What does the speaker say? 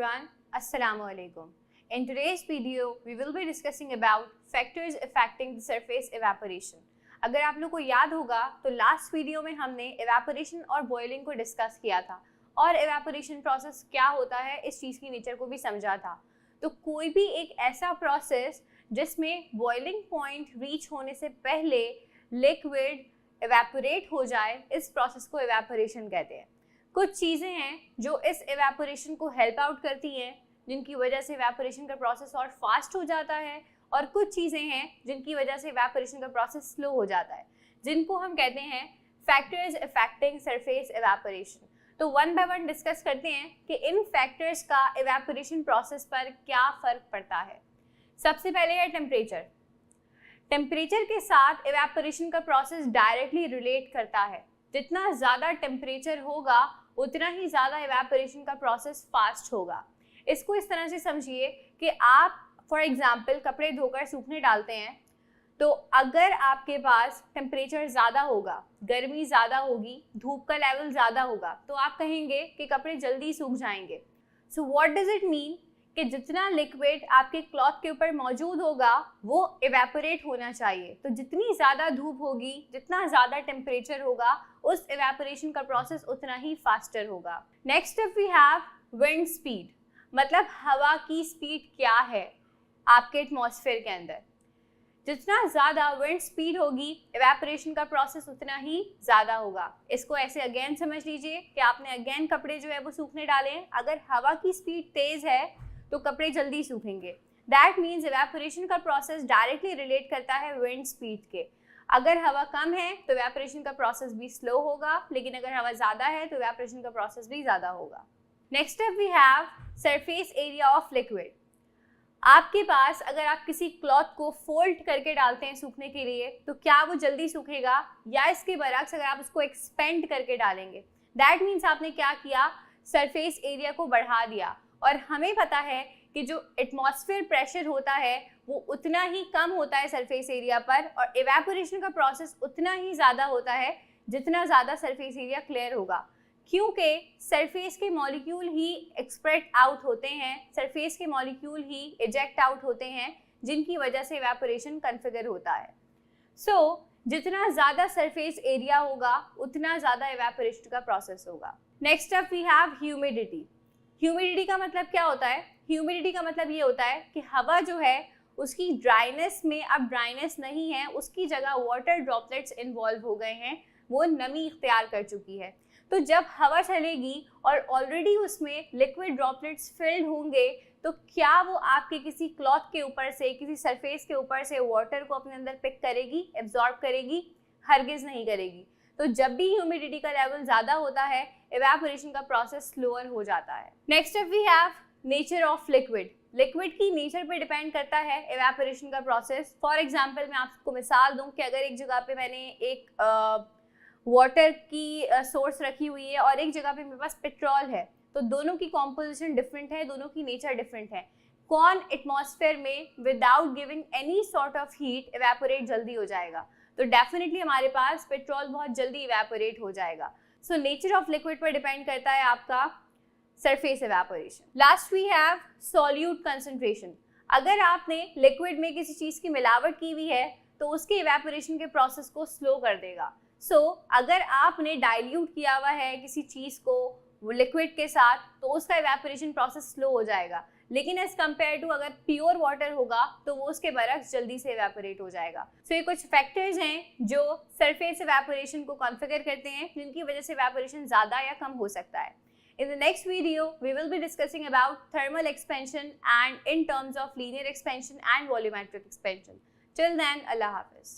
everyone, Assalamu alaikum. In today's video, we will be discussing about factors affecting the surface evaporation. अगर आप लोग को याद होगा तो लास्ट वीडियो में हमने evaporation और boiling को डिस्कस किया था और evaporation प्रोसेस क्या होता है इस चीज़ की नेचर को भी समझा था। तो कोई भी एक ऐसा प्रोसेस जिसमें बॉइलिंग पॉइंट रीच होने से पहले लिक्विड एवेपोरेट हो जाए, इस प्रोसेस को एवेपोरेशन कहते हैं। कुछ चीज़ें हैं जो इस एवेपोरेशन को हेल्प आउट करती हैं, जिनकी वजह से एवेपोरेशन का प्रोसेस और फास्ट हो जाता है, और कुछ चीज़ें हैं जिनकी वजह से एवेपोरेशन का प्रोसेस स्लो हो जाता है, जिनको हम कहते हैं फैक्टर्स अफेक्टिंग सरफेस एवेपोरेशन। तो वन बाय वन डिस्कस करते हैं कि इन फैक्टर्स का एवेपोरेशन प्रोसेस पर क्या फ़र्क पड़ता है। सबसे पहले है टेम्परेचर। टेम्परेचर के साथ एवेपोरेशन का प्रोसेस डायरेक्टली रिलेट करता है। जितना ज़्यादा टेम्परेचर होगा उतना ही ज़्यादा एवेपोरेशन का प्रोसेस फास्ट होगा। इसको इस तरह से समझिए कि आप फॉर एग्जांपल कपड़े धोकर सूखने डालते हैं, तो अगर आपके पास टेम्परेचर ज़्यादा होगा, गर्मी ज़्यादा होगी, धूप का लेवल ज़्यादा होगा, तो आप कहेंगे कि कपड़े जल्दी सूख जाएंगे। So what does it mean कि जितना लिक्विड आपके क्लॉथ के ऊपर मौजूद होगा वो एवेपोरेट होना चाहिए। तो जितनी ज़्यादा धूप होगी, जितना ज़्यादा टेम्परेचर होगा, उस एवेपोरेशन का प्रोसेस उतना ही फास्टर होगा। Next up we have wind speed, मतलब हवा की स्पीड क्या है आपके एटमॉस्फेयर के अंदर। जितना ज़्यादा विंड स्पीड होगी, एवेपोरेशन का प्रोसेस उतना ही ज़्यादा होगा। इसको ऐसे अगेन समझ लीजिए कि आपने अगेन कपड़े जो है वो सूखने डाले हैं। अगर हवा की स्पीड तेज़ है तो कपड़े जल्दी सूखेंगे। दैट मीन्स एवेपोरेशन का प्रोसेस डायरेक्टली रिलेट करता है विंड स्पीड के। अगर हवा कम है तो एवेपोरेशन का प्रोसेस भी स्लो होगा, लेकिन अगर हवा ज़्यादा है तो एवेपोरेशन का प्रोसेस भी ज़्यादा होगा। Next up we have surface area of liquid. आपके पास अगर आप किसी क्लॉथ को फोल्ड करके डालते हैं सूखने के लिए, तो क्या वो जल्दी सूखेगा, या इसके बरक्स अगर आप उसको एक्सपेंड करके डालेंगे, दैट मीन्स आपने क्या किया, सरफेस एरिया को बढ़ा दिया। और हमें पता है कि जो एटमॉस्फेयर प्रेशर होता है वो उतना ही कम होता है सरफेस एरिया पर, और एवेपोरेशन का प्रोसेस उतना ही ज़्यादा होता है जितना ज़्यादा सरफेस एरिया क्लियर होगा, क्योंकि सरफेस के मॉलिक्यूल ही एक्सप्रेट आउट होते हैं, सरफेस के मॉलिक्यूल ही इजेक्ट आउट होते हैं, जिनकी वजह से एवेपोरेशन कन्फिगर होता है। सो जितना ज़्यादा सरफेस एरिया होगा उतना ज़्यादा एवेपोरेशन का प्रोसेस होगा। Next up we have humidity. Humidity का मतलब क्या होता है? ह्यूमिडिटी का मतलब ये होता है कि हवा जो है उसकी ड्राइनेस में अब ड्राइनेस नहीं है, उसकी जगह वाटर ड्रॉपलेट्स इन्वॉल्व हो गए हैं, वो नमी इख्तियार कर चुकी है। तो जब हवा चलेगी और ऑलरेडी उसमें लिक्विड ड्रॉपलेट्स फिल्ड होंगे, तो क्या वो आपके किसी क्लॉथ के ऊपर से, किसी सरफेस के ऊपर से वाटर को अपने अंदर पिक करेगी, एब्जॉर्ब करेगी? हरगिज़ नहीं करेगी। तो जब भी ह्यूमिडिटी का लेवल ज़्यादा होता है, एवेपोरेशन का प्रोसेस स्लोअर हो जाता है। Next up we have nature of liquid. Liquid की नेचर पे डिपेंड करता है एवेपोरेशन का प्रोसेस। फॉर एग्जांपल मैं आपको मिसाल दूं कि अगर एक जगह पे मैंने एक वाटर की सोर्स रखी हुई है और एक जगह पे मेरे पास पेट्रोल है, तो दोनों की कॉम्पोजिशन डिफरेंट है, दोनों की नेचर डिफरेंट है। कौन एटमॉस्फेयर में without giving any sort of heat evaporate जल्दी हो जाएगा? तो डेफिनेटली हमारे पास पेट्रोल बहुत जल्दी इवेपोरेट हो जाएगा। सो नेचर ऑफ लिक्विड पर डिपेंड करता है आपका surface evaporation. Last we have solute concentration. अगर आपने लिक्विड में किसी चीज़ की मिलावट की हुई है तो उसके इवेपोरेशन के प्रोसेस को स्लो कर देगा। सो अगर आपने डाइल्यूट किया हुआ है किसी चीज़ को लिक्विड के साथ, तो उसका इवेपोरेशन प्रोसेस स्लो हो जाएगा, लेकिन एज कम्पेयर टू अगर प्योर वाटर होगा तो वो उसके बरक्स जल्दी से एवेपोरेट हो जाएगा। सो ये कुछ फैक्टर्स हैं जो सरफेस एवेपोरेशन को कॉन्फ़िगर करते हैं, जिनकी वजह से एवेपोरेशन ज़्यादा या कम हो सकता है। In the next video, we will be discussing about thermal expansion and in terms of linear expansion and volumetric expansion. Till then, Allah Hafiz.